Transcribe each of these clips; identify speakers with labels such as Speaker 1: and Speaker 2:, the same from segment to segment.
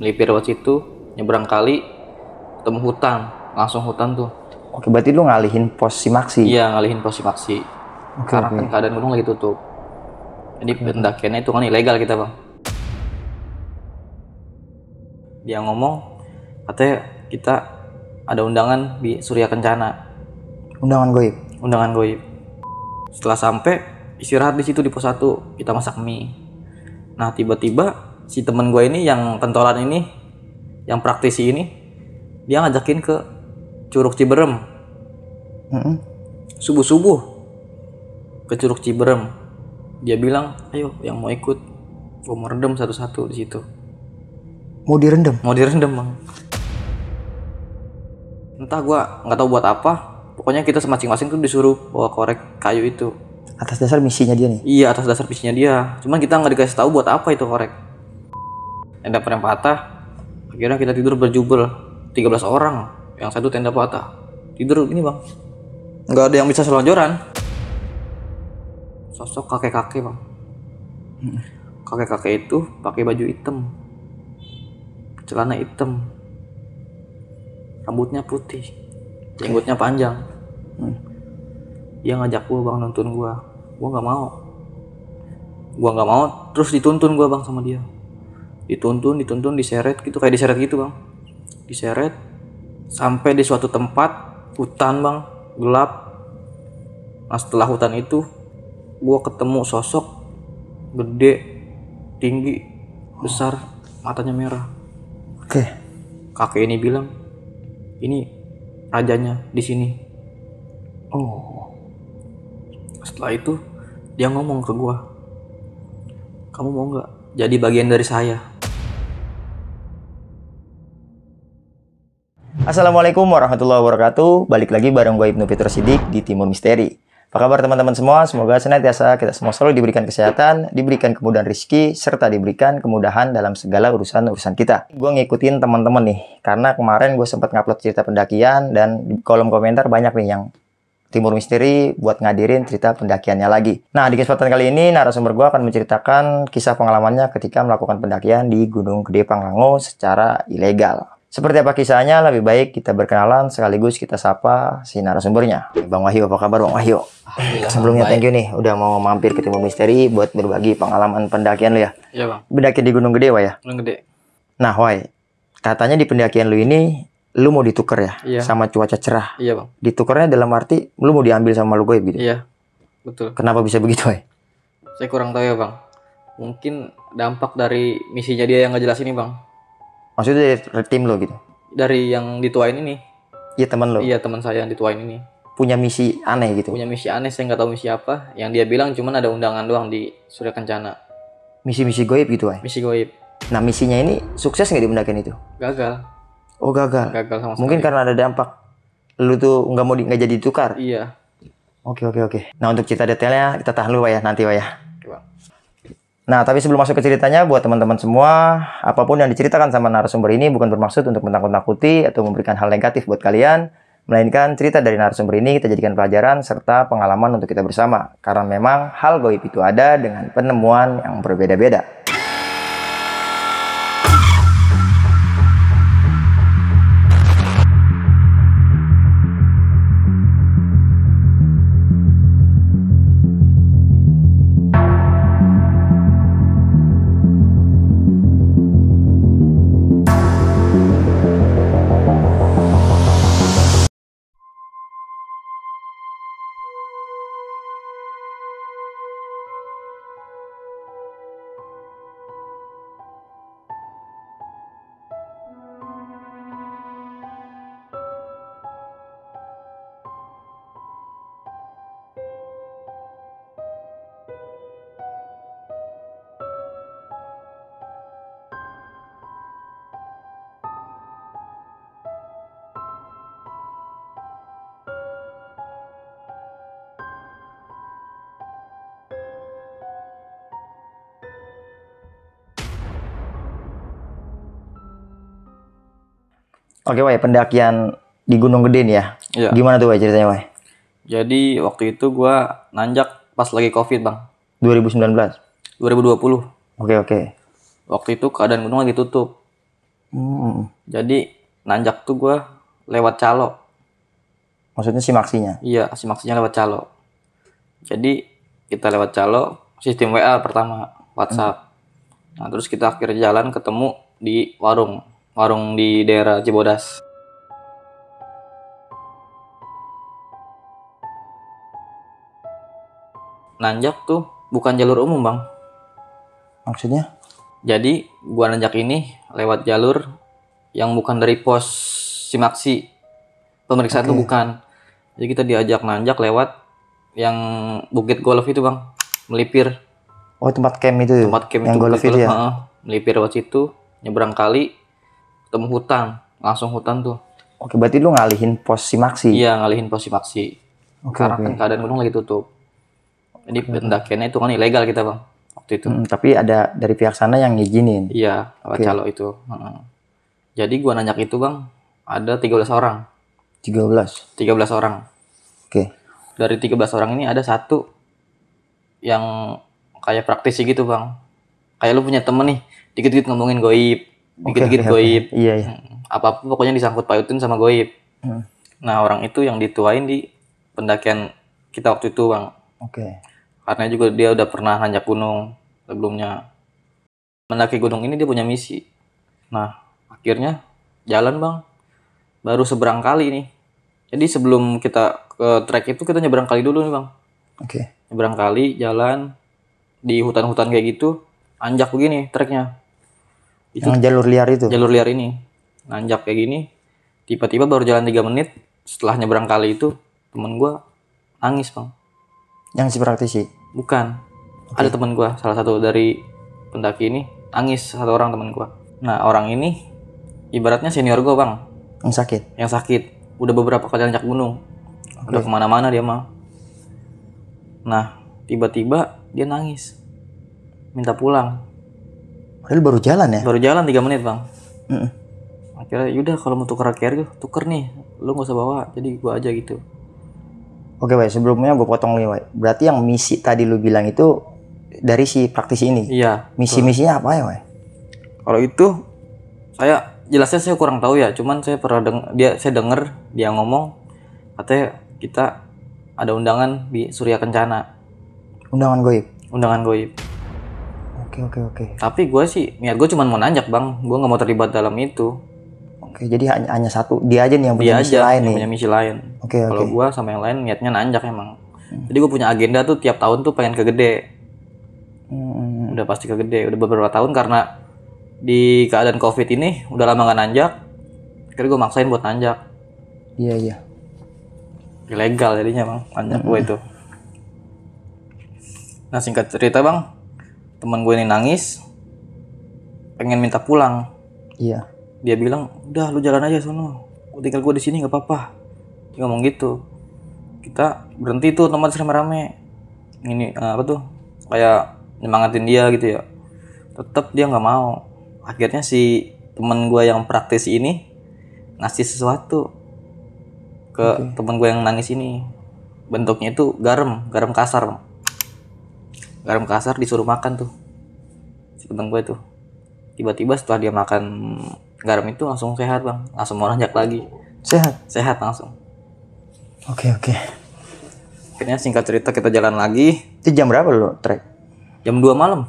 Speaker 1: melipir lewat situ, nyebrang kali, ketemu hutan, langsung hutan tuh.
Speaker 2: Oke, berarti lu ngalihin pos Simaksi.
Speaker 1: Iya, ngalihin pos Simaksi. Karena kan keadaan gunung lagi tutup. Jadi pendakiannya itu kan ilegal kita, Bang. Dia ngomong, katanya kita ada undangan di Surya Kencana.
Speaker 2: Undangan goib.
Speaker 1: Undangan goib. Setelah sampai, istirahat di situ di pos 1, kita masak mie. Nah, tiba-tiba si temen gue ini yang pentolan ini, yang praktisi ini, dia ngajakin ke Curug Ciberem. Subuh-subuh ke Curug Ciberem. Dia bilang, ayo yang mau ikut, gue mau rendem satu-satu di situ.
Speaker 2: Mau direndam?
Speaker 1: Mau direndam, Bang. Entah gue nggak tahu buat apa. Pokoknya kita masing-masing tuh disuruh bawa korek kayu itu.
Speaker 2: Atas dasar misinya dia nih?
Speaker 1: Iya, atas dasar misinya dia. Cuman kita nggak dikasih tahu buat apa itu korek. Tenda yang patah. Akhirnya kita tidur berjubel 13 orang. Yang satu tenda patah. Tidur ini, Bang. Nggak ada yang bisa selonjoran. Sosok kakek-kakek, Bang. Kakek-kakek itu pakai baju hitam, celana hitam, rambutnya putih, jenggotnya panjang. Dia ngajak gue, Bang, nonton gue nggak mau. Terus dituntun gue, Bang, sama dia. Dituntun, diseret gitu, kayak diseret gitu, Bang. Diseret sampai di suatu tempat hutan, Bang, gelap. Nah, setelah hutan itu gue ketemu sosok gede, tinggi, besar, matanya merah.
Speaker 2: Oke.
Speaker 1: Kakek ini bilang, ini rajanya di sini.
Speaker 2: Oh.
Speaker 1: Setelah itu dia ngomong ke gue, kamu mau nggak jadi bagian dari saya?
Speaker 2: Assalamualaikum warahmatullahi wabarakatuh. Balik lagi bareng gue Ibnu Fitrus Siddiq di Timur Misteri. Apa kabar teman-teman semua? Semoga senantiasa kita semua selalu diberikan kesehatan, diberikan kemudahan rezeki, serta diberikan kemudahan dalam segala urusan kita. Gue ngikutin teman-teman nih, karena kemarin gue sempat ngupload cerita pendakian dan di kolom komentar banyak nih yang Timur Misteri buat ngadirin cerita pendakiannya lagi. Nah, di kesempatan kali ini narasumber gue akan menceritakan kisah pengalamannya ketika melakukan pendakian di Gunung Gede Pangrango secara ilegal. Seperti apa kisahnya? Lebih baik kita berkenalan sekaligus kita sapa si narasumbernya. Bang Wahyu, apa kabar Bang Wahyu? Sebelumnya thank you nih udah mau mampir ke Timur Misteri buat berbagi pengalaman pendakian lu ya.
Speaker 1: Iya, Bang.
Speaker 2: Pendaki di Gunung Gede, Wah ya?
Speaker 1: Gunung Gede.
Speaker 2: Nah, Wah, katanya di pendakian lu ini lu mau ditukar ya?
Speaker 1: Iya.
Speaker 2: Sama cuaca cerah.
Speaker 1: Iya, Bang.
Speaker 2: Ditukarnya dalam arti lu mau diambil sama lu goib gitu?
Speaker 1: Iya, betul.
Speaker 2: Kenapa bisa begitu, Wah?
Speaker 1: Saya kurang tahu ya, Bang. Mungkin dampak dari misinya dia yang ngejelasin ini, Bang.
Speaker 2: Maksudnya dari tim lo gitu?
Speaker 1: Dari yang dituain ini.
Speaker 2: Iya, teman lo?
Speaker 1: Iya, teman saya yang dituain ini.
Speaker 2: Punya misi aneh gitu?
Speaker 1: Punya misi aneh, saya nggak tahu misi apa. Yang dia bilang cuman ada undangan doang di Surya Kencana.
Speaker 2: Misi-misi goib gitu, Wah?
Speaker 1: Misi goib.
Speaker 2: Nah, misinya ini sukses nggak di pendakian itu?
Speaker 1: Gagal.
Speaker 2: Oh, gagal?
Speaker 1: Gagal sama sekali.
Speaker 2: Mungkin karena ada dampak. Lu tuh nggak jadi ditukar?
Speaker 1: Iya.
Speaker 2: Oke. Nah, untuk cerita detailnya kita tahan dulu, Wah ya, nanti, Wah ya.
Speaker 1: Oke, Bang.
Speaker 2: Nah, tapi sebelum masuk ke ceritanya, buat teman-teman semua, apapun yang diceritakan sama narasumber ini bukan bermaksud untuk menakut-nakuti atau memberikan hal negatif buat kalian, melainkan cerita dari narasumber ini kita jadikan pelajaran serta pengalaman untuk kita bersama. Karena memang hal goib itu ada dengan penemuan yang berbeda-beda. Oke, Wah, pendakian di Gunung Gede nih ya?
Speaker 1: Iya.
Speaker 2: Gimana tuh, Wah, ceritanya, Wah?
Speaker 1: Jadi waktu itu gua nanjak pas lagi Covid, Bang.
Speaker 2: 2019?
Speaker 1: 2020.
Speaker 2: Oke.
Speaker 1: Waktu itu keadaan gunung lagi tutup. Jadi nanjak tuh gue lewat calo.
Speaker 2: Maksudnya simaksinya?
Speaker 1: Iya, simaksinya lewat calo. Jadi kita lewat calo, sistem WA pertama, WhatsApp. Nah terus kita akhirnya jalan ketemu di warung di daerah Cibodas. Nanjak tuh bukan jalur umum bang.
Speaker 2: Maksudnya?
Speaker 1: Jadi gua nanjak ini lewat jalur yang bukan dari pos simaksi. Pemeriksaan tuh bukan. Jadi kita diajak nanjak lewat yang Bukit Golf itu bang, Melipir.
Speaker 2: Oh tempat camp itu?
Speaker 1: Tempat camp
Speaker 2: yang
Speaker 1: itu
Speaker 2: golf itu ya?
Speaker 1: Melipir lewat situ, nyebrang kali, ketemu hutan, langsung hutan tuh.
Speaker 2: Oke, berarti lu ngalihin pos simaksi?
Speaker 1: Iya, ngalihin pos simaksi. Karena kan keadaan gunung lagi tutup. Jadi pendakiannya itu kan ilegal kita bang, waktu itu.
Speaker 2: Tapi ada dari pihak sana yang ngizinin?
Speaker 1: Iya, lewat calo itu. Jadi gua nanjak itu bang, ada 13 orang.
Speaker 2: 13
Speaker 1: orang.
Speaker 2: Oke.
Speaker 1: Dari 13 orang ini ada satu yang kayak praktisi gitu bang. Kayak lu punya temen nih, dikit-dikit ngomongin goib, dikit-dikit goib.
Speaker 2: Iya.
Speaker 1: Apapun pokoknya disangkut pautin sama goib. Nah orang itu yang dituain di pendakian kita waktu itu bang.
Speaker 2: Oke.
Speaker 1: Karena juga dia udah pernah nanjak gunung sebelumnya. Mendaki gunung ini dia punya misi. Nah akhirnya jalan bang. Baru seberang kali nih. Jadi sebelum kita ke trek itu kita nyeberang kali dulu nih bang.
Speaker 2: Oke.
Speaker 1: Nyeberang kali jalan di hutan-hutan kayak gitu, anjak begini treknya. Itu
Speaker 2: yang jalur liar itu?
Speaker 1: Jalur liar ini. Nanjak kayak gini, tiba-tiba baru jalan 3 menit setelah nyeberang kali itu, temen gue nangis bang.
Speaker 2: Yang si praktisi?
Speaker 1: Bukan. Ada temen gue, salah satu dari pendaki ini, nangis satu orang temen gue. Nah orang ini ibaratnya senior gue bang.
Speaker 2: Yang sakit?
Speaker 1: Yang sakit. Udah beberapa kali nanjak gunung. Udah kemana-mana dia mah. Nah tiba-tiba dia nangis. Minta pulang.
Speaker 2: Padahal baru jalan ya?
Speaker 1: Baru jalan 3 menit bang. Akhirnya yaudah kalau mau tuker carrier tuker nih. Lu gak usah bawa, jadi gua aja gitu.
Speaker 2: Oke Wai, sebelumnya gue potong nih Wai. Berarti yang misi tadi lu bilang itu dari si praktisi ini?
Speaker 1: Iya.
Speaker 2: Misi-misinya apa ya Wai?
Speaker 1: Kalau itu jelasnya saya kurang tahu ya. Cuman saya pernah saya denger dia ngomong katanya kita ada undangan di Surya Kencana.
Speaker 2: Undangan goib?
Speaker 1: Undangan goib.
Speaker 2: Oke.
Speaker 1: Tapi gue sih niat gue cuma mau nanjak bang. Gue nggak mau terlibat dalam itu.
Speaker 2: Oke, jadi hanya satu dia aja nih yang punya misi lain nih.
Speaker 1: Punya misi lain. Kalau gue sama yang lain niatnya nanjak emang. Jadi gue punya agenda tuh tiap tahun tuh pengen ke Gede. Udah pasti ke Gede. Udah beberapa tahun karena di keadaan COVID ini udah lama gak nanjak. Akhirnya gue maksain buat nanjak.
Speaker 2: Iya.
Speaker 1: Ilegal jadinya bang nanjak gue itu. Nah singkat cerita bang, teman gue ini nangis, pengen minta pulang.
Speaker 2: Iya.
Speaker 1: Dia bilang, udah lu jalan aja sono, tinggal gue di sini nggak apa-apa. Dia ngomong gitu. Kita berhenti tuh otomatis rame-rame. Ini kayak nyemangatin dia gitu ya. Tetap dia nggak mau. Akhirnya si teman gue yang praktisi ini ngasih sesuatu ke teman gue yang nangis ini. Bentuknya itu garam kasar bang. Garam kasar disuruh makan tuh si teman gue tuh. Tiba-tiba setelah dia makan garam itu langsung sehat bang, langsung mau nanjak lagi. Sehat langsung.
Speaker 2: Oke.
Speaker 1: Akhirnya singkat cerita kita jalan lagi.
Speaker 2: Itu jam berapa lo trek?
Speaker 1: Jam 2 malam.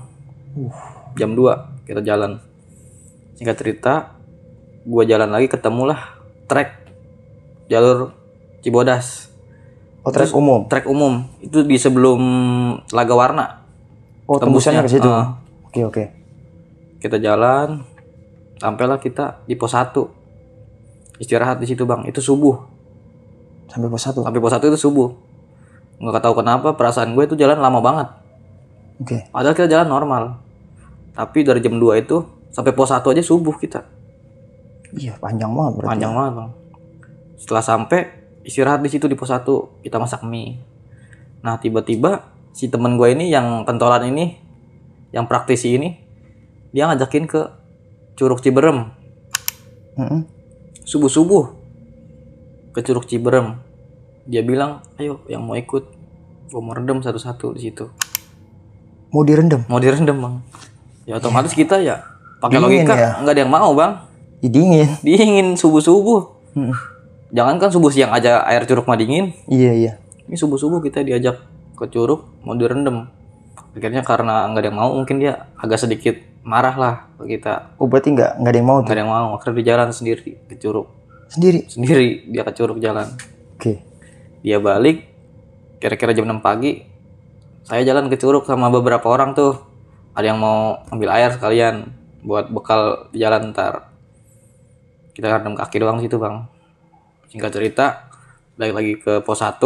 Speaker 1: Jam 2 kita jalan. Singkat cerita, gua jalan lagi ketemulah trek jalur Cibodas.
Speaker 2: Oh, trek umum.
Speaker 1: Trek umum itu di sebelum Telaga Warna.
Speaker 2: Oh, tembusannya ke situ. Oke. Kita
Speaker 1: jalan, sampailah kita di pos 1. Istirahat di situ bang. Itu subuh.
Speaker 2: Sampai pos 1.
Speaker 1: Sampai pos 1 itu subuh. Nggak tahu kenapa perasaan gue itu jalan lama banget. Padahal kita jalan normal. Tapi dari jam 2 itu sampai pos 1 aja subuh kita.
Speaker 2: Iya, panjang banget berarti.
Speaker 1: Panjang banget bang. Setelah sampai istirahat di situ di pos 1, kita masak mie. Nah tiba-tiba si temen gue ini yang pentolan ini, yang praktisi ini, dia ngajakin ke Curug Ciberem. Subuh-subuh ke Curug Ciberem. Dia bilang, ayo yang mau ikut, gue mau rendam satu-satu di situ.
Speaker 2: Mau direndam?
Speaker 1: Mau direndam bang. Ya otomatis kita ya pakai logika, nggak ada yang mau bang.
Speaker 2: Ih, dingin.
Speaker 1: Dingin subuh-subuh.
Speaker 2: Mm.
Speaker 1: Jangankan subuh, siang aja air curug mah dingin.
Speaker 2: Iya, iya.
Speaker 1: Ini subuh-subuh kita diajak ke curug mau direndam. Akhirnya karena nggak ada yang mau, mungkin dia agak sedikit marah lah ke kita.
Speaker 2: Oh, berarti nggak ada yang mau
Speaker 1: Nggak
Speaker 2: tuh?
Speaker 1: ada yang mau. Akhirnya dia jalan sendiri ke curug.
Speaker 2: Sendiri?
Speaker 1: Sendiri dia ke curug jalan.
Speaker 2: Oke.
Speaker 1: Dia balik kira-kira jam 6 pagi. Saya jalan ke curug sama beberapa orang tuh. Ada yang mau ambil air sekalian buat bekal di jalan ntar. Kita rendam kaki doang situ bang. Singkat cerita, balik lagi ke pos 1,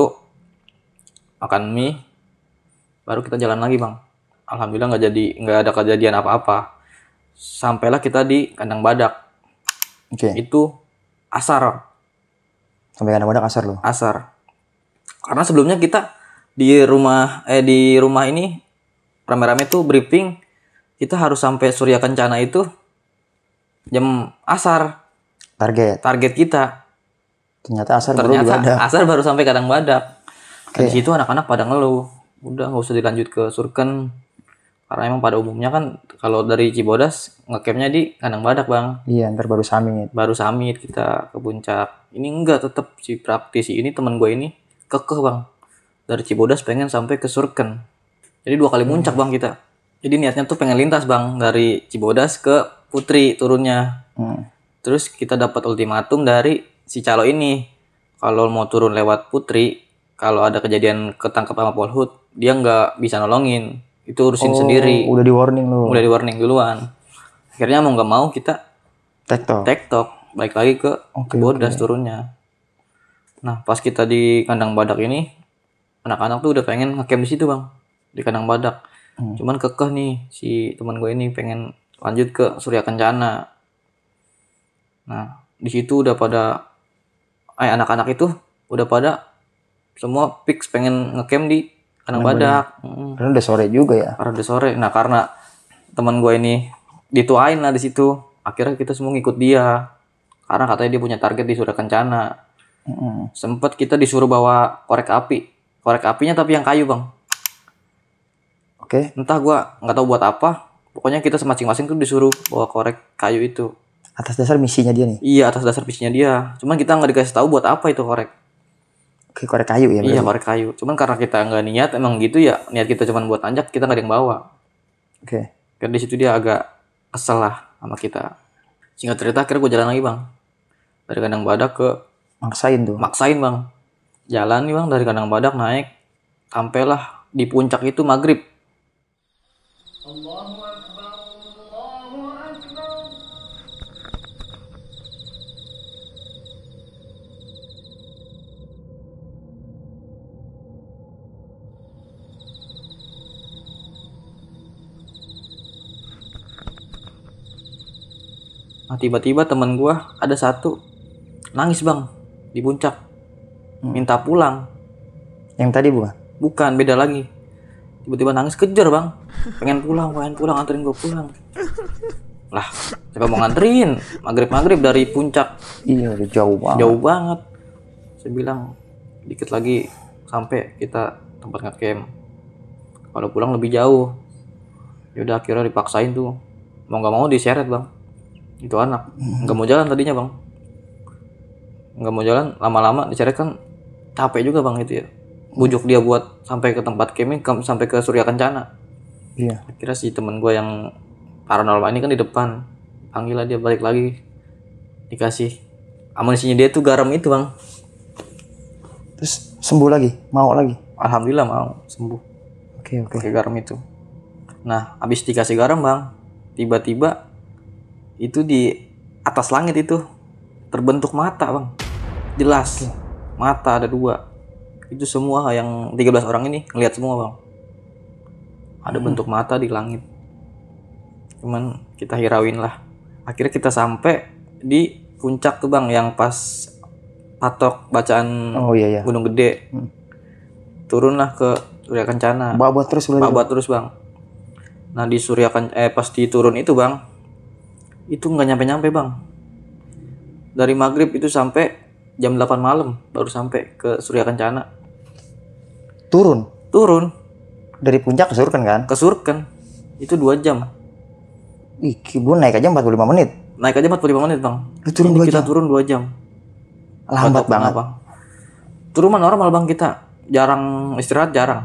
Speaker 1: makan mie, baru kita jalan lagi bang. Alhamdulillah nggak ada kejadian apa-apa. Sampailah kita di kandang badak.
Speaker 2: Oke.
Speaker 1: Itu asar.
Speaker 2: Sampai kadang-kadang kasar loh.
Speaker 1: Asar. Karena sebelumnya kita di rumah ini rame-rame tuh briefing, kita harus sampai Surya Kencana itu jam asar. Target kita.
Speaker 2: Ternyata asar baru di badak.
Speaker 1: Asar baru sampai kandang badak.
Speaker 2: Oke.
Speaker 1: Di situ anak-anak pada ngeluh. Udah nggak usah dilanjut ke Surken. Karena emang pada umumnya kan kalau dari Cibodas ngecampnya di kandang badak bang.
Speaker 2: Iya, ntar baru summit.
Speaker 1: Baru summit kita ke puncak. Ini enggak, tetap si praktisi ini teman gue ini kekeh bang. Dari Cibodas pengen sampai ke Surken. Jadi 2 kali puncak bang kita. Jadi niatnya tuh pengen lintas bang dari Cibodas ke Putri turunnya. Terus kita dapat ultimatum dari si calo ini. Kalau mau turun lewat Putri, kalau ada kejadian ketangkep sama Polhut, dia nggak bisa nolongin. Itu urusin sendiri.
Speaker 2: Udah di warning lu.
Speaker 1: Udah di warning duluan. Akhirnya mau nggak mau kita tektok. Balik lagi ke Cibodas turunnya. Nah pas kita di kandang badak ini, anak-anak tuh udah pengen ngecamp di situ bang, di kandang badak. Cuman kekeh nih si teman gue ini pengen lanjut ke Surya Kencana. Nah di situ udah pada anak-anak itu udah pada semua fix pengen ngecamp di kandang badak.
Speaker 2: Karena udah sore juga ya.
Speaker 1: Karena udah sore. Nah karena teman gue ini dituain lah di situ, akhirnya kita semua ngikut dia. Karena katanya dia punya target di Surya Kencana. Sempet kita disuruh bawa korek api. Korek apinya tapi yang kayu bang.
Speaker 2: Oke.
Speaker 1: Entah gue nggak tahu buat apa. Pokoknya kita masing-masing tuh disuruh bawa korek kayu itu.
Speaker 2: Atas dasar misinya dia nih.
Speaker 1: Iya atas dasar misinya dia. Cuman kita nggak dikasih tahu buat apa itu korek.
Speaker 2: Oke, korek kayu ya.
Speaker 1: Iya korek kayu. Cuman karena kita nggak niat emang gitu ya. Niat kita cuman buat nanjak, kita nggak ada yang bawa.
Speaker 2: Oke.
Speaker 1: Karena di situ dia agak kesel lah sama kita. Singkat cerita akhirnya gue jalan lagi bang. Dari kandang badak ke maksain bang. Jalan nih bang dari kandang badak naik. Sampailah di puncak itu maghrib.
Speaker 3: Allahu Akbar, Allahu Akbar.
Speaker 1: Nah tiba-tiba teman gue ada satu nangis bang di puncak. Minta pulang.
Speaker 2: Yang tadi bukan?
Speaker 1: Bukan, beda lagi. Tiba-tiba nangis, kejar bang. Pengen pulang, anterin gue pulang. Lah, siapa mau nganterin? Maghrib dari puncak.
Speaker 2: Iya, udah jauh banget.
Speaker 1: Jauh banget. Saya bilang, dikit lagi sampai kita tempat ngecamp. Kalau pulang lebih jauh. Yaudah akhirnya dipaksain tuh. Mau gak mau diseret bang. Itu anak. Gak mau jalan tadinya bang. Gak mau jalan, lama-lama diseret kan capek juga bang itu ya. Bujuk dia buat sampai ke tempat camping, sampai ke Surya Kencana.
Speaker 2: Iya.
Speaker 1: Akhirnya si temen gue yang paranormal ini kan di depan. Panggil lah dia balik lagi. Dikasih amunisinya dia tuh garam itu bang.
Speaker 2: Terus sembuh lagi? Mau lagi?
Speaker 1: Alhamdulillah mau sembuh.
Speaker 2: Oke.
Speaker 1: Pakai garam itu. Nah abis dikasih garam bang, tiba-tiba itu di atas langit itu terbentuk mata bang. Jelas. Mata ada 2. Itu semua yang 13 orang ini ngelihat semua bang. Ada bentuk mata di langit. Cuman kita hirauin lah. Akhirnya kita sampai di puncak tuh bang, yang pas patok bacaan Gunung Gede. Turunlah ke Surya Kencana.
Speaker 2: Babat terus
Speaker 1: bang. Nah di pas di turun itu bang, itu nggak nyampe bang. Dari maghrib itu sampai jam 8 malam baru sampai ke Surya Kencana.
Speaker 2: Turun
Speaker 1: Dari
Speaker 2: puncak ke Surken kan?
Speaker 1: Ke Surken. Itu 2 jam.
Speaker 2: Ih, gue naik aja 45 menit.
Speaker 1: naik aja 45 menit bang.
Speaker 2: Lu turun
Speaker 1: Ini
Speaker 2: 2
Speaker 1: kita
Speaker 2: jam.
Speaker 1: turun 2 jam.
Speaker 2: Lambat
Speaker 1: Nggak tahu
Speaker 2: banget.
Speaker 1: kenapa. Turun mah normal bang, kita jarang istirahat, jarang.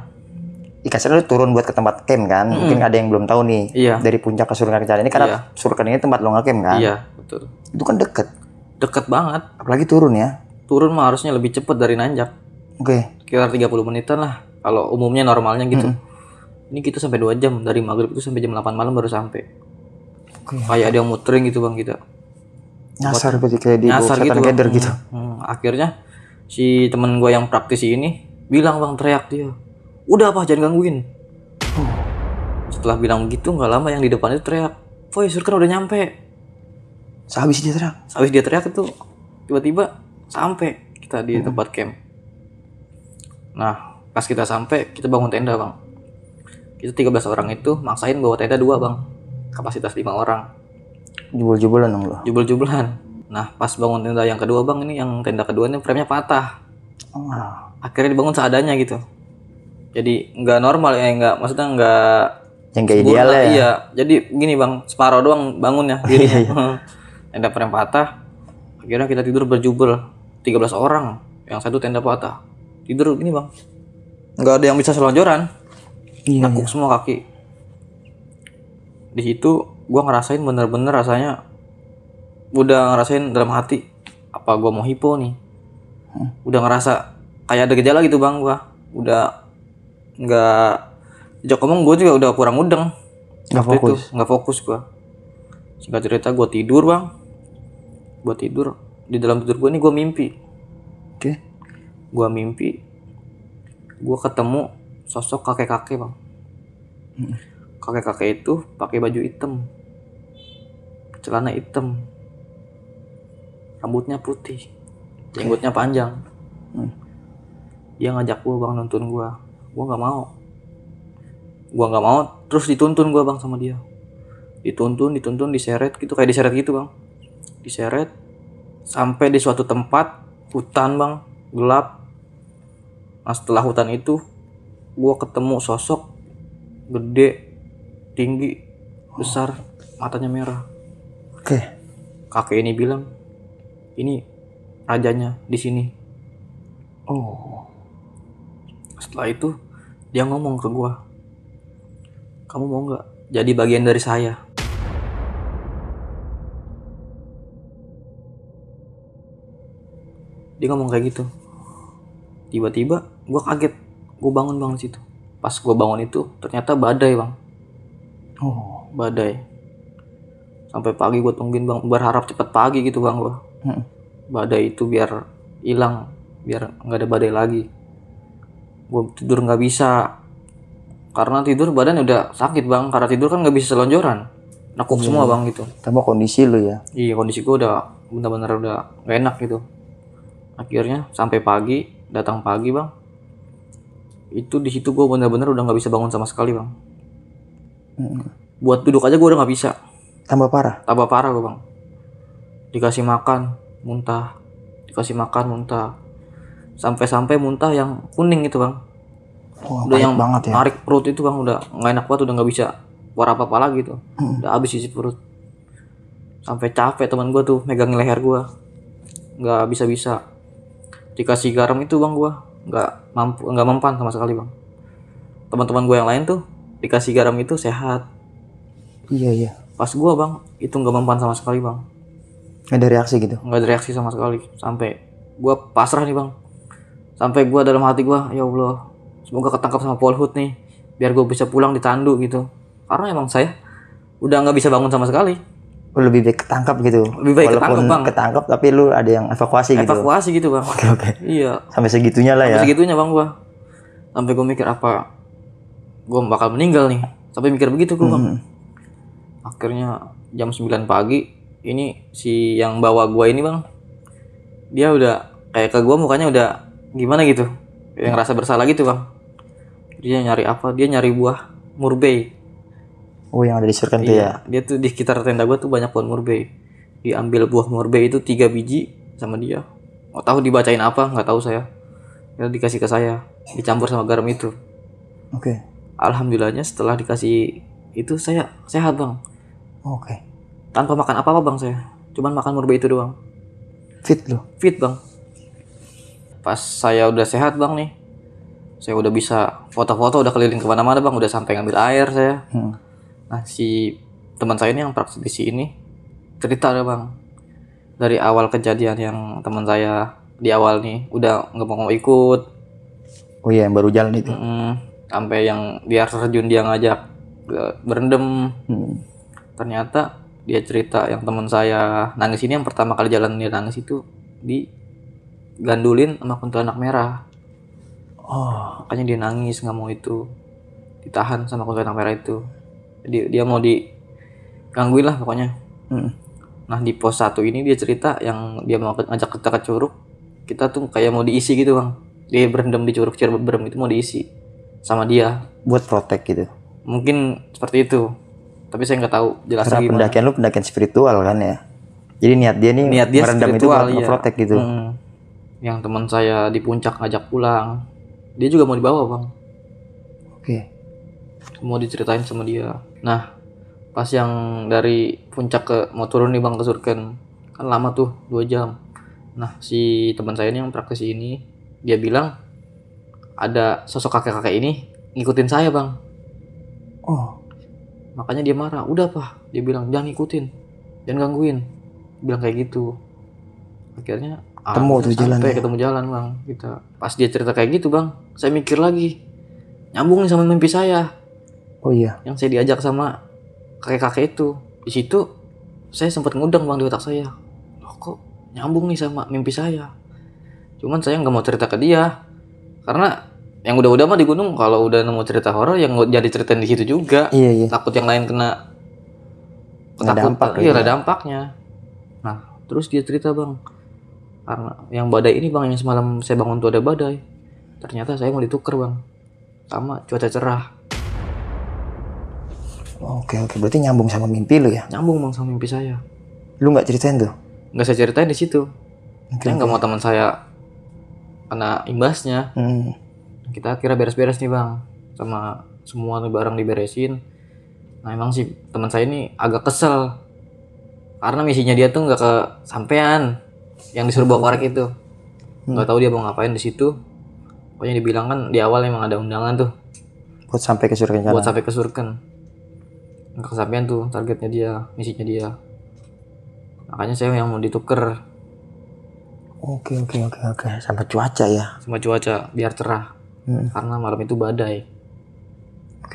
Speaker 2: Kasarnya lu turun buat ke tempat camp kan. Mungkin ada yang belum tahu nih.
Speaker 1: Iya.
Speaker 2: Dari puncak ke Surga Kencana ini karena
Speaker 1: Iya.
Speaker 2: Surga ini tempat lo nge-camp kan.
Speaker 1: Iya betul.
Speaker 2: Itu kan deket.
Speaker 1: Deket banget.
Speaker 2: Apalagi turun ya.
Speaker 1: Turun mah harusnya lebih cepet dari nanjak.
Speaker 2: Oke.
Speaker 1: Sekitar 30 menitan lah. Kalau umumnya normalnya gitu. Ini kita sampai 2 jam. Dari maghrib itu sampai jam 8 malam baru sampai.
Speaker 2: Oke.
Speaker 1: Kayak ada yang muterin gitu bang kita.
Speaker 2: Nyasar berarti kayak di
Speaker 1: Nyasar
Speaker 2: Setan
Speaker 1: gitu bang.
Speaker 2: Gather gitu.
Speaker 1: Akhirnya si temen gue yang praktisi ini bilang bang, teriak dia, udah apa jangan gangguin. Setelah bilang begitu nggak lama yang di depan itu teriak, "Boy, Surkan udah nyampe."
Speaker 2: Sehabis dia teriak.
Speaker 1: Habis dia teriak itu tiba-tiba sampai kita di tempat camp. Nah pas kita sampai kita bangun tenda bang. Kita 13 orang itu maksain bawa tenda 2 bang, kapasitas 5 orang.
Speaker 2: Jebol-jebolan dong lo.
Speaker 1: Jebol-jebolan. Nah pas bangun tenda yang kedua bang, ini yang tenda kedua ini frame-nya patah.
Speaker 2: Oh.
Speaker 1: Akhirnya dibangun seadanya gitu. Jadi nggak normal ya, nggak, maksudnya nggak
Speaker 2: Yang kayak
Speaker 1: sempurna.
Speaker 2: ideal ya.
Speaker 1: Iya, jadi gini bang, separuh doang bangun ya dirinya. Tenda frame patah. Akhirnya kita tidur berjubel 13 orang, yang satu tenda patah. Tidur gini bang, nggak ada yang bisa selonjoran.
Speaker 2: Iya.
Speaker 1: Nakuk semua kaki. Di situ gua ngerasain bener-bener rasanya, udah ngerasain dalam hati, apa gua mau hipo nih. Udah ngerasa kayak ada gejala gitu bang, gua udah nggak, sejak ngomong gue juga udah kurang mudeng.
Speaker 2: Nggak
Speaker 1: Waktu
Speaker 2: fokus.
Speaker 1: itu nggak fokus gua. Singkat cerita gue tidur bang, gue tidur, di dalam tidur gue ini gue mimpi.
Speaker 2: Oke.
Speaker 1: Gue mimpi gue ketemu sosok kakek-kakek bang. Kakek-kakek itu pakai baju hitam, celana hitam, rambutnya putih, jenggotnya panjang. Dia ngajak gue bang nonton gue nggak mau. Terus dituntun gue bang sama dia, dituntun, diseret gitu, kayak diseret gitu bang, diseret sampai di suatu tempat hutan bang, gelap. Nah setelah hutan itu gue ketemu sosok gede, tinggi, besar, matanya merah.
Speaker 2: Oke.
Speaker 1: Kakek ini bilang, ini rajanya di sini.
Speaker 2: Oh.
Speaker 1: Setelah itu dia ngomong ke gue, kamu mau nggak jadi bagian dari saya? Dia ngomong kayak gitu. Tiba-tiba gue kaget, gue bangun bang di situ. Pas gue bangun itu ternyata badai bang.
Speaker 2: Oh.
Speaker 1: Badai. Sampai pagi gue tungguin bang, berharap cepet pagi gitu bang gue. Badai itu biar hilang, biar nggak ada badai lagi. Gue tidur nggak bisa, karena tidur badan udah sakit bang, karena tidur kan nggak bisa selonjoran, nakuk semua bang gitu.
Speaker 2: Tambah kondisi lu ya.
Speaker 1: Iya kondisi gue udah bener-bener udah gak enak gitu. Akhirnya sampai pagi, datang pagi bang, itu di situ gue bener-bener udah nggak bisa bangun sama sekali bang. Buat duduk aja gue udah nggak bisa.
Speaker 2: Tambah parah.
Speaker 1: Tambah parah gue bang. Dikasih makan muntah, dikasih makan muntah, sampai muntah yang kuning gitu bang.
Speaker 2: Wah,
Speaker 1: Udah
Speaker 2: pahit
Speaker 1: yang
Speaker 2: banget ya.
Speaker 1: narik perut itu bang, udah nggak enak banget, udah nggak bisa keluar apa-apa lagi tuh. Udah habis isi perut. Sampai capek teman gue tuh megangin leher gue, nggak bisa. Dikasih garam itu bang, gue nggak mempan sama sekali bang. Teman-teman gue yang lain tuh dikasih garam itu sehat.
Speaker 2: Iya.
Speaker 1: Pas gue bang itu nggak mempan sama sekali bang.
Speaker 2: Nggak ada reaksi gitu.
Speaker 1: Nggak ada reaksi sama sekali. Sampai gue pasrah nih bang. Sampai gue dalam hati gue, ya Allah, semoga ketangkap sama Polhut nih, biar gue bisa pulang ditandu gitu. Karena emang saya udah nggak bisa bangun sama sekali.
Speaker 2: Lu lebih baik ketangkap gitu.
Speaker 1: Lebih baik
Speaker 2: Walaupun
Speaker 1: ketangkap, Bang.
Speaker 2: ketangkap tapi lu ada yang evakuasi gitu.
Speaker 1: Evakuasi gitu bang.
Speaker 2: Oke.
Speaker 1: Iya.
Speaker 2: Sampai segitunya lah ya.
Speaker 1: Sampai segitunya bang gue. Sampai gue mikir apa, gue bakal meninggal nih. Sampai mikir begitu gue bang. Akhirnya jam 9 pagi, ini si yang bawa gue ini bang, dia udah kayak ke gue mukanya udah gimana gitu, kayak ngerasa bersalah gitu bang. Dia nyari apa? Dia nyari buah murbei.
Speaker 2: Oh, yang ada di Surkan tuh ya.
Speaker 1: Iya, dia tuh di sekitar tenda gue tuh banyak pohon murbei. Diambil buah murbei itu 3 biji sama dia. Nggak tahu dibacain apa, nggak tahu saya. Dia dikasih ke saya, dicampur sama garam itu.
Speaker 2: Oke.
Speaker 1: Alhamdulillahnya setelah dikasih itu saya sehat bang.
Speaker 2: Oke.
Speaker 1: tanpa makan apa-apa bang saya, cuman makan murbe itu doang.
Speaker 2: Fit lo.
Speaker 1: Fit bang. Pas saya udah sehat bang nih, saya udah bisa foto-foto, udah keliling kemana-mana bang, udah sampai ngambil air saya. Nah si teman saya ini yang praktisi ini cerita deh bang, dari awal kejadian yang teman saya di awal nih udah nggak mau ikut.
Speaker 2: Oh iya, yang baru jalan itu.
Speaker 1: Sampai yang biar terjun dia ngajak berendam. Ternyata dia cerita yang teman saya nangis ini yang pertama kali jalan dia nangis itu digandulin sama kuntilanak merah. Makanya dia nangis nggak mau itu, ditahan sama kuntilanak merah itu. Jadi dia mau digangguin lah pokoknya. Nah di pos 1 ini dia cerita yang dia mau ngajak kita ke curug, kita tuh kayak mau diisi gitu bang. Dia berendam di curug Ciberem itu mau diisi sama dia.
Speaker 2: Buat protek gitu.
Speaker 1: Mungkin seperti itu. Tapi saya nggak tahu jelasnya
Speaker 2: Karena
Speaker 1: gimana.
Speaker 2: pendakian lu pendakian spiritual kan ya. Jadi niat dia nih
Speaker 1: Niat dia
Speaker 2: merendam itu
Speaker 1: spiritual,
Speaker 2: buat
Speaker 1: iya.
Speaker 2: ngeprotek gitu.
Speaker 1: Yang teman saya di puncak ngajak pulang, dia juga mau dibawa bang.
Speaker 2: Oke.
Speaker 1: Mau diceritain sama dia. Nah pas yang dari puncak ke mau turun nih bang ke Surken, kan lama tuh 2 jam. Nah si teman saya ini yang praktisi ini, dia bilang ada sosok kakek-kakek ini ngikutin saya bang. Makanya dia marah. Udah pak, dia bilang jangan ngikutin, jangan gangguin, bilang kayak gitu. Akhirnya
Speaker 2: Temu tuh jalan
Speaker 1: sampai
Speaker 2: ya?
Speaker 1: ketemu jalan bang kita. Pas dia cerita kayak gitu bang, saya mikir lagi, nyambung nih sama mimpi saya
Speaker 2: Oh iya.
Speaker 1: yang saya diajak sama kakek-kakek itu. Di situ saya sempat ngudang bang di otak saya, loh kok nyambung nih sama mimpi saya. Cuman saya nggak mau cerita ke dia karena yang udah-udah mah di gunung kalau udah nemu cerita horor yang jadi ceritain di situ juga.
Speaker 2: Iya.
Speaker 1: Takut yang lain kena
Speaker 2: Dampak
Speaker 1: iya
Speaker 2: gitu
Speaker 1: lah
Speaker 2: ya.
Speaker 1: dampaknya. Nah terus dia cerita bang, karena yang badai ini bang, yang semalam saya bangun tuh ada badai, ternyata saya mau ditukar bang sama cuaca cerah.
Speaker 2: Oke, berarti nyambung sama mimpi lu ya?
Speaker 1: Nyambung bang sama mimpi saya.
Speaker 2: Lu nggak ceritain tuh?
Speaker 1: Nggak saya ceritain di situ. Saya nggak mau teman saya kena imbasnya. Kita kira beres-beres nih bang, sama semua nih barang diberesin. Nah emang sih teman saya ini agak kesel karena misinya dia tuh nggak kesampean, yang disuruh bawa korek itu. Nggak tahu dia mau ngapain di situ. Pokoknya dibilang kan di awal emang ada undangan tuh
Speaker 2: Buat sampai ke Surken
Speaker 1: buat
Speaker 2: sana.
Speaker 1: sampai ke Surken. Nggak kesampean tuh targetnya dia, misinya dia. Makanya saya yang mau ditukar
Speaker 2: Oke. Sama cuaca ya?
Speaker 1: sama cuaca biar cerah. Karena malam itu badai.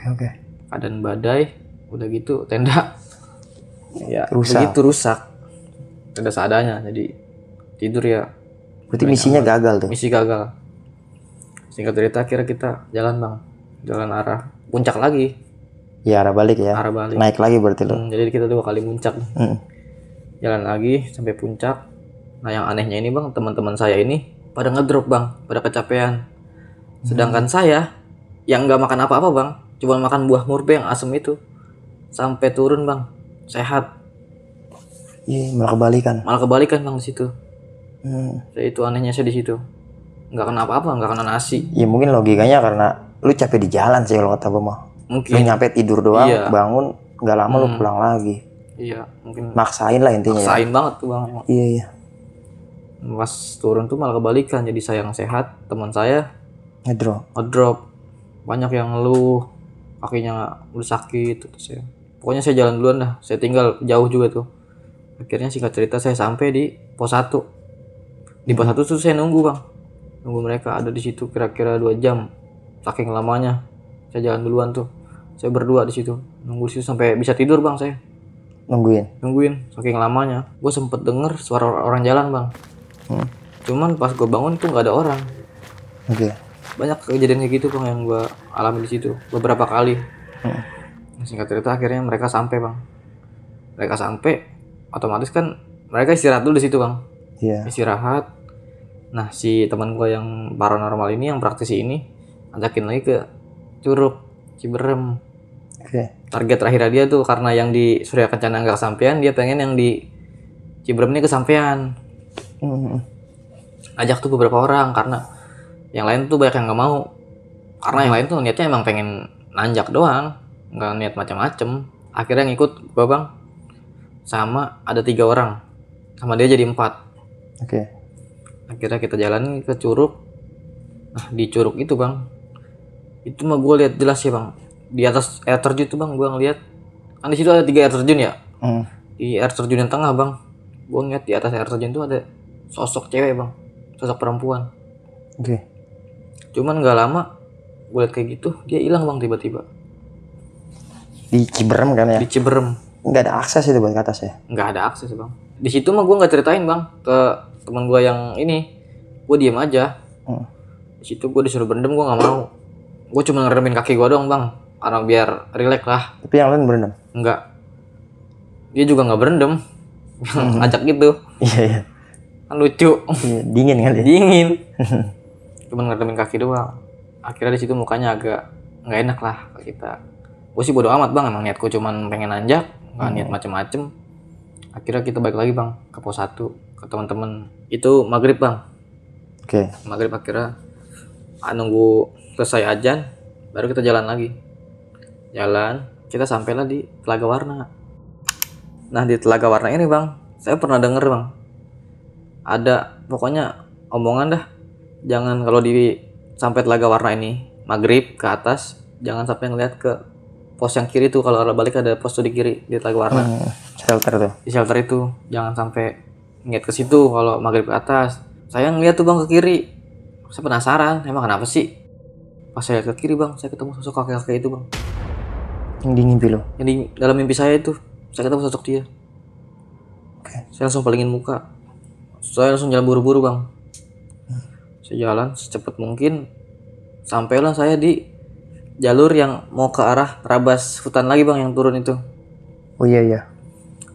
Speaker 2: Oke.
Speaker 1: Keadaan badai, udah gitu tenda ya
Speaker 2: Rusak.
Speaker 1: begitu rusak. Tenda seadanya, jadi tidur ya.
Speaker 2: Berarti misinya gagal tuh?
Speaker 1: Misi gagal. Singkat cerita akhirnya kita jalan bang, jalan arah puncak lagi.
Speaker 2: Ya arah balik ya?
Speaker 1: Arah balik.
Speaker 2: Naik lagi berarti lo?
Speaker 1: Jadi kita 2 kali puncak. Jalan lagi sampai puncak. Nah yang anehnya ini bang, teman-teman saya ini pada ngedrop bang, pada kecapean. Sedangkan saya yang nggak makan apa-apa bang, cuma makan buah murbe yang asem itu, sampai turun bang sehat.
Speaker 2: Iya, malah kebalikan.
Speaker 1: Malah kebalikan bang di situ. Saya itu anehnya saya di situ. Nggak kena apa-apa, nggak kena nasi.
Speaker 2: Ya mungkin logikanya karena lu capek di jalan sih kalau kata gue mah. Lu
Speaker 1: Mungkin.
Speaker 2: nyampe tidur doang,
Speaker 1: Iya.
Speaker 2: bangun, nggak lama lu pulang lagi.
Speaker 1: Iya, mungkin
Speaker 2: Maksain lah intinya ya.
Speaker 1: maksain banget tuh bang. Emang.
Speaker 2: Iya.
Speaker 1: Pas turun tuh malah kebalikan. Jadi saya yang sehat, teman saya ngedrop. Banyak yang ngeluh, kakinya udah sakit. Terus saya, pokoknya saya jalan duluan dah. Saya tinggal jauh juga tuh. Akhirnya singkat cerita saya sampai di pos 1. Di pos 1 tuh saya nunggu bang. Nunggu mereka ada di situ kira-kira 2 jam. Saking lamanya. Saya jalan duluan tuh. Saya berdua di situ. Nunggu di situ sampai bisa tidur bang saya. Nungguin saking lamanya. Gue sempet denger suara orang jalan bang. Cuman pas gue bangun tuh nggak ada orang.
Speaker 2: Oke.
Speaker 1: Banyak kejadian kayak gitu bang yang gue alami di situ beberapa kali. Singkat cerita akhirnya mereka sampai bang. Mereka sampai, otomatis kan mereka istirahat dulu di situ bang.
Speaker 2: Iya.
Speaker 1: Istirahat. Nah si teman gue yang paranormal ini, yang praktisi ini, ajakin lagi ke Curug Ciberem.
Speaker 2: Oke.
Speaker 1: Target terakhir dia tuh karena yang di Surya Kencana nggak kesampean, dia pengen yang di Ciberem ini kesampean. Ajak tuh beberapa orang karena yang lain tuh banyak yang nggak mau. Karena yang lain tuh niatnya emang pengen nanjak doang, nggak niat macam-macam. Akhirnya ngikut gua bang. sama ada 3 orang, sama dia jadi 4.
Speaker 2: Oke.
Speaker 1: Akhirnya kita jalan ke curug. Nah di curug itu bang, itu mah gue lihat jelas ya bang, di atas air terjun tuh bang, gue ngeliat kan di situ ada 3 air terjun ya. Di air terjun yang tengah bang, gue ngeliat di atas air terjun tuh ada sosok cewek bang, sosok perempuan.
Speaker 2: Oke.
Speaker 1: Cuman nggak lama gue liat kayak gitu, dia hilang bang tiba-tiba.
Speaker 2: Di Ciberem kan ya?
Speaker 1: Di Ciberem.
Speaker 2: Nggak ada akses itu buat ke atas ya?
Speaker 1: Nggak ada akses bang. Di situ mah gue nggak ceritain bang ke teman gue yang ini, gue diem aja. Di situ gue disuruh berendam, gue nggak mau. Gue cuma ngeremin kaki gue doang bang, karena biar rileks lah.
Speaker 2: Tapi yang lain berendam?
Speaker 1: Enggak, dia juga nggak berendam. Ngajak gitu
Speaker 2: Iya, iya.
Speaker 1: kan lucu.
Speaker 2: Iya, dingin kan ya?
Speaker 1: Dingin. Cuma ngeremin kaki doang. Akhirnya di situ mukanya agak nggak enak lah ke kita. Gue sih bodo amat bang, emang niatku cuman pengen nanjak, nggak niat macem-macem. Akhirnya kita balik lagi bang ke pos 1 ke teman-teman. Itu maghrib bang.
Speaker 2: Oke.
Speaker 1: Maghrib akhirnya nunggu selesai ajan baru kita jalan lagi. Jalan, kita sampailah di Telaga Warna. Nah di Telaga Warna ini bang, saya pernah denger bang, ada pokoknya omongan dah, jangan kalau di sampai Telaga Warna ini maghrib ke atas, jangan sampai ngeliat ke pos yang kiri tuh. Kalau arah balik ada pos tuh di kiri di Telaga Warna.
Speaker 2: Shelter tuh.
Speaker 1: Di shelter itu jangan sampai ngeliat ke situ kalau maghrib ke atas. Saya ngeliat tuh bang ke kiri, saya penasaran emang kenapa sih. Pas saya lihat ke kiri bang, saya ketemu sosok kakek-kakek itu bang,
Speaker 2: Yang di mimpi lo?
Speaker 1: yang di dalam mimpi saya itu. Saya ketemu sosok dia.
Speaker 2: Oke.
Speaker 1: Saya langsung palingin muka, saya langsung jalan buru-buru bang. Saya jalan secepat mungkin, sampailah saya di jalur yang mau ke arah Rabas hutan lagi bang, yang turun itu.
Speaker 2: Oh iya, iya.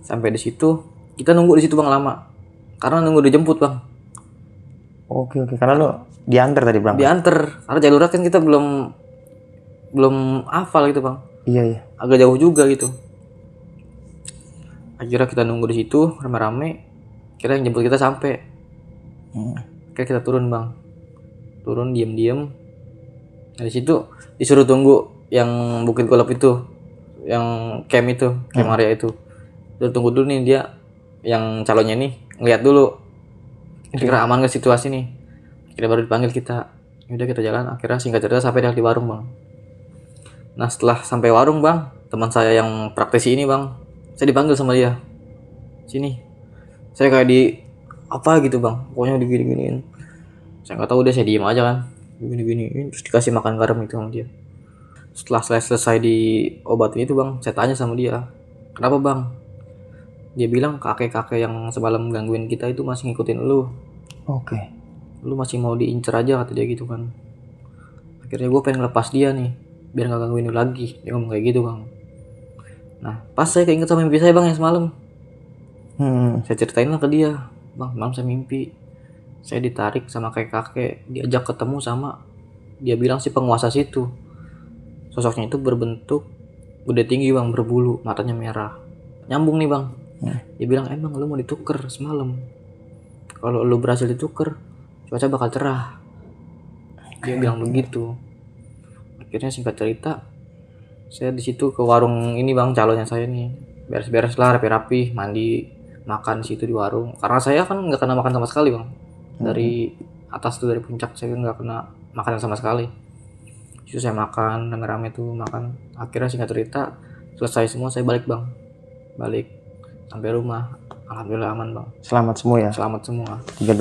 Speaker 1: Sampai di situ kita nunggu di situ bang lama, karena nunggu dijemput bang.
Speaker 2: Oke, oke. Karena lo diantar tadi berangkat?
Speaker 1: Diantar, karena jalurnya kan kita belum hafal gitu bang,
Speaker 2: Iya, iya.
Speaker 1: agak jauh juga gitu. Akhirnya kita nunggu di situ rame-rame, kira yang jemput kita sampai. Kayak kita turun bang, turun diem-diem. Nah di situ disuruh tunggu yang Bukit Golap itu, yang camp itu, camp area itu. Disuruh tunggu dulu nih, dia yang calonnya nih ngeliat dulu kira aman gak situasi nih. Akhirnya baru dipanggil kita. Udah kita jalan, akhirnya singkat cerita sampai di warung bang. Nah setelah sampai warung bang, teman saya yang praktisi ini bang, saya dipanggil sama dia, sini. Saya kayak di apa gitu bang, pokoknya digini-giniin. Saya nggak tahu deh, saya diem aja kan, gini-giniin, terus dikasih makan garam itu sama dia. Setelah saya selesai di obatin itu bang, saya tanya sama dia, kenapa bang? Dia bilang kakek-kakek yang semalam gangguin kita itu masih ngikutin lu.
Speaker 2: Oke.
Speaker 1: Lu masih mau diincer aja, kata dia gitu kan. Akhirnya gue pengen lepas dia nih, biar gak gangguin lu lagi. Dia ngomong kayak gitu bang. Nah pas saya keinget sama mimpi saya bang yang semalam, saya ceritain lah ke dia, bang malam saya mimpi saya ditarik sama kakek-kakek, diajak ketemu sama, dia bilang si penguasa situ. Sosoknya itu berbentuk gede tinggi bang, berbulu, matanya merah, nyambung nih bang. Dia bilang emang lu mau dituker semalam, kalau lu berhasil dituker cuaca bakal cerah. Dia bilang begitu. Akhirnya singkat cerita, saya di situ ke warung ini bang, calonnya saya nih, beres-beres lah, rapi-rapi, mandi, makan di situ di warung. Karena saya kan nggak kena makan sama sekali bang, dari atas tuh, dari puncak saya nggak kena makan sama sekali. Itu saya makan rame-rame tuh makan. Akhirnya singkat cerita selesai semua, saya balik bang, balik sampai rumah. Alhamdulillah aman bang,
Speaker 2: Selamat semua ya?
Speaker 1: selamat semua.
Speaker 2: 13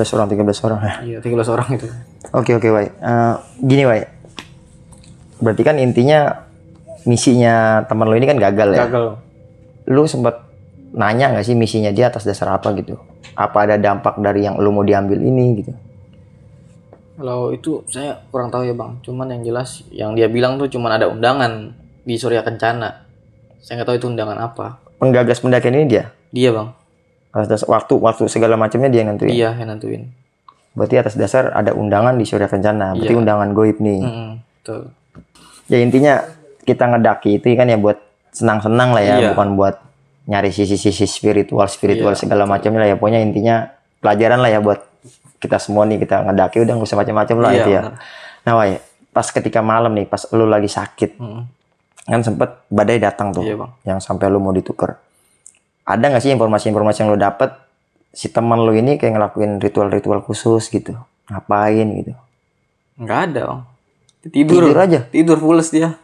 Speaker 2: orang ya?
Speaker 1: Iya 13 orang itu.
Speaker 2: Oke, Wai. Gini, Wai. Berarti kan intinya misinya teman lo ini kan gagal ya?
Speaker 1: Gagal.
Speaker 2: Lu sempat nanya nggak sih misinya dia atas dasar apa gitu? Apa ada dampak dari yang lu mau diambil ini gitu?
Speaker 1: Kalau itu saya kurang tahu ya bang, cuman yang jelas yang dia bilang tuh cuman ada undangan di Surya Kencana. Saya nggak tahu itu undangan apa.
Speaker 2: Penggagas pendakian ini dia?
Speaker 1: Dia bang.
Speaker 2: Atas dasar waktu segala macamnya dia yang nentuin?
Speaker 1: Iya yang nentuin.
Speaker 2: Berarti atas dasar ada undangan di Surya Kencana, berarti
Speaker 1: Iya.
Speaker 2: undangan goib nih.
Speaker 1: Betul.
Speaker 2: Ya intinya kita ngedaki itu kan ya buat senang-senang lah ya,
Speaker 1: Iya.
Speaker 2: bukan buat nyari sisi-sisi spiritual
Speaker 1: Iya,
Speaker 2: segala macamnya lah ya. Pokoknya intinya pelajaran lah ya buat kita semua nih, kita ngedaki udah nggak usah macam-macam lah
Speaker 1: Iya,
Speaker 2: itu ya.
Speaker 1: benar.
Speaker 2: Nah, Wai, pas ketika malam nih, pas lu lagi sakit, kan sempet badai datang tuh,
Speaker 1: Iya, Bang.
Speaker 2: yang sampai lu mau ditukar. ada nggak sih informasi-informasi yang lo dapet si teman lo ini kayak ngelakuin ritual-ritual khusus gitu, ngapain gitu?
Speaker 1: Nggak ada bang. Tidur
Speaker 2: aja,
Speaker 1: tidur pules dia.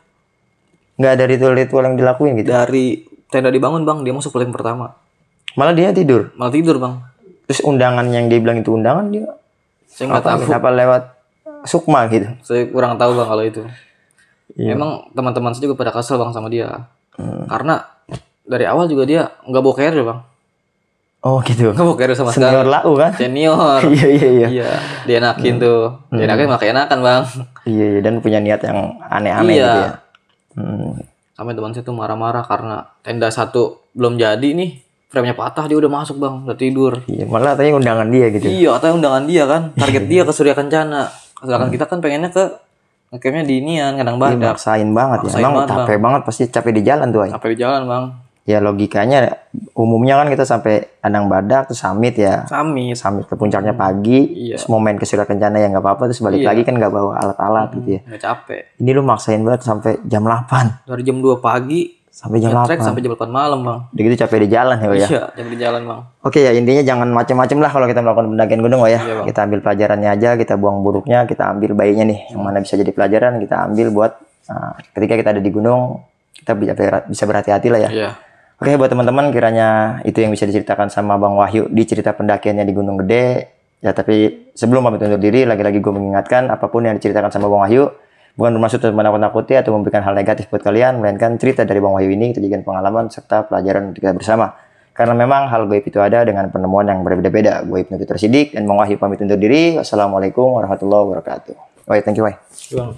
Speaker 2: nggak ada ritual-ritual yang dilakuin gitu.
Speaker 1: Dari tenda dibangun bang, dia masuk paling pertama.
Speaker 2: Malah dia tidur.
Speaker 1: Malah tidur bang.
Speaker 2: Terus undangan yang dia bilang itu undangan dia
Speaker 1: Saya nggak tahu.
Speaker 2: apa lewat sukma gitu.
Speaker 1: Saya kurang tahu bang kalau itu.
Speaker 2: Iya.
Speaker 1: Emang teman-teman saya juga pada kesel bang sama dia. Karena dari awal juga dia nggak bawa carrier bang.
Speaker 2: Oh gitu.
Speaker 1: Nggak bawa carrier sama
Speaker 2: Senior
Speaker 1: sekali.
Speaker 2: lau kan?
Speaker 1: Senior.
Speaker 2: Iya iya iya.
Speaker 1: Iya. Dienakin tuh. Dienakin malah enakan bang.
Speaker 2: Iya iya, dan punya niat yang aneh-aneh
Speaker 1: Iya.
Speaker 2: gitu ya.
Speaker 1: Sampai teman saya tuh marah-marah karena tenda satu belum jadi nih. Frame-nya patah, dia udah masuk bang. Udah tidur.
Speaker 2: Iya, malah tadi undangan dia gitu.
Speaker 1: Iya, katanya undangan dia kan. Target dia ke Surya Kencana. Sedangkan kita kan pengennya ke ngecampnya di Inian, Kadang
Speaker 2: Iya,
Speaker 1: Badak.
Speaker 2: maksain banget ya.
Speaker 1: Maksain
Speaker 2: Emang
Speaker 1: banget,
Speaker 2: capek banget, pasti capek di jalan tuh. Ay.
Speaker 1: Sampai di jalan bang.
Speaker 2: Ya logikanya umumnya kan kita sampai Kadang Badak terus summit ya.
Speaker 1: Samit.
Speaker 2: Summit ke puncaknya pagi,
Speaker 1: Iya.
Speaker 2: terus mau main ke Surya Kencana ya nggak apa-apa, terus balik
Speaker 1: Iya.
Speaker 2: lagi kan nggak bawa alat-alat gitu ya.
Speaker 1: Nggak capek.
Speaker 2: Ini lu maksain banget sampai jam 8.
Speaker 1: Dari jam 2 pagi.
Speaker 2: Sampai jam
Speaker 1: Nge-trek
Speaker 2: 8.
Speaker 1: sampai jam 8 malam bang.
Speaker 2: Udah gitu capek di jalan ya, Woy, ya.
Speaker 1: Iya, sampai di jalan bang.
Speaker 2: Oke ya, intinya jangan macem-macem lah kalau kita melakukan pendakian gunung, Woy, ya.
Speaker 1: Iya, Bang.
Speaker 2: Kita ambil pelajarannya aja, kita buang buruknya, kita ambil baiknya nih. Yang mana bisa jadi pelajaran, kita ambil buat ketika kita ada di gunung, kita bisa berhati-hati lah ya.
Speaker 1: Iya.
Speaker 2: Oke, buat teman-teman, kiranya itu yang bisa diceritakan sama Bang Wahyu di cerita pendakiannya di Gunung Gede. Ya, tapi sebelum pamit undur diri, lagi-lagi gue mengingatkan apapun yang diceritakan sama Bang Wahyu bukan bermaksud untuk menakut-nakuti atau memberikan hal negatif buat kalian, melainkan cerita dari Bang Wahyu ini kita jadikan pengalaman serta pelajaran untuk kita bersama. Karena memang hal gaib itu ada dengan penemuan yang berbeda-beda. Gue Ibnu Fitro Siddiq dan Bang Wahyu pamit undur diri. Wassalamualaikum warahmatullahi wabarakatuh. Thank you, Wahyu.
Speaker 1: Bang.